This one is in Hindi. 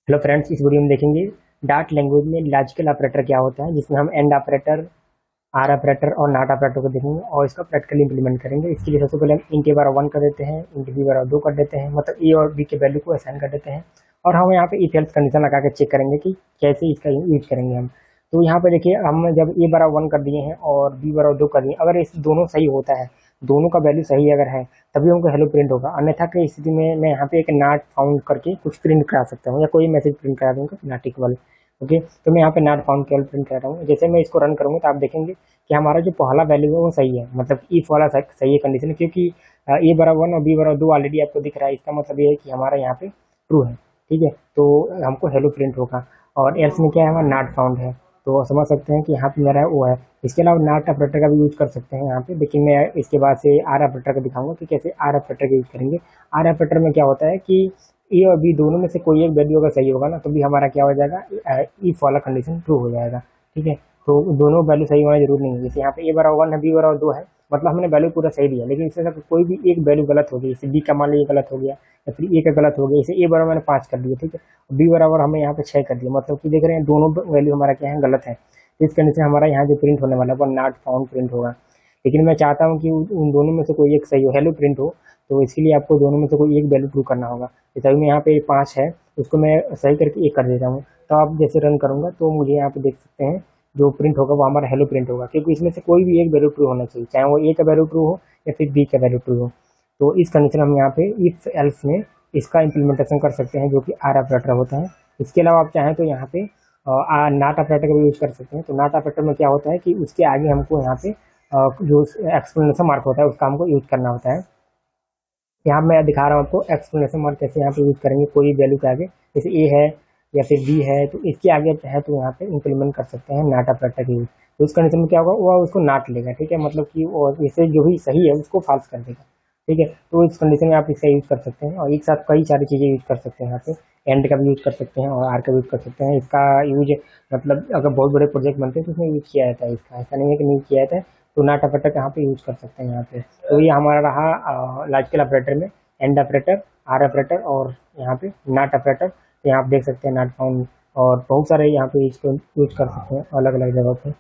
हेलो फ्रेंड्स, इस वीडियो में देखेंगे डार्ट लैंग्वेज में लॉजिकल ऑपरेटर क्या होता है, जिसमें हम एंड ऑपरेटर, आर ऑपरेटर और नॉट ऑपरेटर को देखेंगे और इसका प्रैक्टिकली इंप्लीमेंट करेंगे। इसके लिए सबसे पहले हम इंट ए बराबर 1 कर देते हैं, इंट बी बराबर 2 कर देते हैं, मतलब ए और बी के वैल्यू को असाइन कर देते हैं। और हम यहाँ पे इफ एल्स कंडीशन लगा के चेक करेंगे कि कैसे इसका यूज करेंगे हम। तो यहाँ पे देखिए, हम जब ए बराबर 1 कर दिए हैं और बी बराबर 2 कर दिए, अगर इस दोनों सही होता है, दोनों का वैल्यू सही अगर है, तभी हमको हेलो प्रिंट होगा। अन्यथा की स्थिति में मैं यहाँ पे एक नॉट फाउंड करके कुछ प्रिंट करा सकता हूँ या कोई मैसेज प्रिंट करा दूंगा नॉट इक्वल। ओके, तो मैं यहाँ पे नॉट फाउंड केवल प्रिंट कर रहा हूँ। जैसे मैं इसको रन करूँगा तो आप देखेंगे कि हमारा जो पहला वैल्यू है वो सही है, मतलब इफ वाला सही है कंडीशन, क्योंकि ए बराबर 1 और बी बराबर 2 ऑलरेडी आपको दिख रहा है। इसका मतलब ये है कि हमारा यहाँ पे ट्रू है। ठीक है, तो हमको हेलो प्रिंट होगा। और एल्स में क्या है, हमारा नॉट फाउंड है, तो समझ सकते हैं कि यहाँ पे मेरा वो है। इसके अलावा नॉट ऑपरेटर का भी यूज कर सकते हैं यहाँ पे, लेकिन मैं इसके बाद से आर ऑपरेटर का दिखाऊंगा कि कैसे आर ऑपरेटर का यूज करेंगे। आर ऑपरेटर में क्या होता है कि ए और बी दोनों में से कोई एक वैल्यू अगर सही होगा ना, तो भी हमारा क्या हो जाएगा, इफ वाला कंडीशन ट्रू हो जाएगा। ठीक है, तो दोनों वैल्यू सही होना जरूरी नहीं है। जैसे यहाँ पे ए बराबर 1 है, बी बराबर 2 है, मतलब हमने वैल्यू पूरा सही दिया, लेकिन इसमें से कोई भी एक वैल्यू गलत हो गई। जैसे बी का मान लीजिए गलत हो गया, या फिर ए का गलत हो गया। जैसे ए बराबर मैंने 5 कर दिया, ठीक है, बी बराबर हमें यहाँ पे 6 कर दिया, मतलब कि देख रहे हैं दोनों वैल्यू हमारा क्या है, गलत है। तो इस कंडीशन हमारा यहाँ जो प्रिंट होने वाला है वो नॉट फाउंड प्रिंट होगा। लेकिन मैं चाहता हूँ कि उन दोनों में से कोई एक सही हो, हेलो प्रिंट हो, तो इसके लिए आपको दोनों में से कोई एक वैल्यू ट्रू करना होगा। जैसे अभी मैं यहाँ पे 5 है, उसको मैं सही करके 1 कर देता हूँ, तो आप जैसे रन करूँगा तो मुझे यहाँ पे देख सकते हैं जो प्रिंट होगा वो हमारा हेलो प्रिंट होगा, क्योंकि इसमें से कोई भी एक वैल्यू ट्रू होना चाहिए, चाहे वो ए का वैल्यू ट्रू हो या फिर बी का वैल्यू ट्रू हो। तो इस कंडीशन हम यहाँ पे इफ एल्स में इसका इम्प्लीमेंटेशन कर सकते हैं, जो कि आर ऑपरेटर होता है। इसके अलावा आप चाहें तो यहाँ पे नॉट ऑपरेटर का भी यूज कर सकते हैं। तो नॉट ऑपरेटर में क्या होता है कि उसके आगे हमको यहाँ पे जो एक्सप्लेनेशन मार्क होता है उसका हमको यूज करना होता है। यहाँ मैं दिखा रहा हूँ आपको एक्सप्लेनेशन मार्क कैसे यहाँ पे यूज करेंगे कोई वैल्यू के आगे। जैसे ए है या फिर बी है, तो इसके आगे चाहे तो यहाँ पे इंप्लीमेंट कर सकते हैं नॉट ऑपरेटर की यूज। तो इस कंडीशन में क्या होगा, वो उसको नॉट लेगा। ठीक है, मतलब कि वो इससे जो भी सही है उसको फॉल्स कर देगा। ठीक है, तो इस कंडीशन में आप इसका यूज कर सकते हैं, और एक साथ कई सारी चीज़ें यूज कर सकते हैं। यहाँ पे एंड का भी यूज कर सकते हैं और आर का भी यूज कर सकते हैं। इसका यूज मतलब अगर बहुत बड़े प्रोजेक्ट बनते हैं तो उसमें यूज किया जाता है इसका, ऐसा नहीं है कि नहीं किया जाता है। तो नॉट ऑपरेटर यहाँ पे यूज कर सकते हैं यहाँ पे। तो ये हमारा रहा लॉजिकल ऑपरेटर में एंड ऑपरेटर, आर ऑपरेटर और यहाँ पे नॉट ऑपरेटर। तो यहाँ आप देख सकते हैं नॉट फाउंड, और बहुत सारे यहाँ पे इसको यूज कर सकते हैं अलग अलग जगह पे।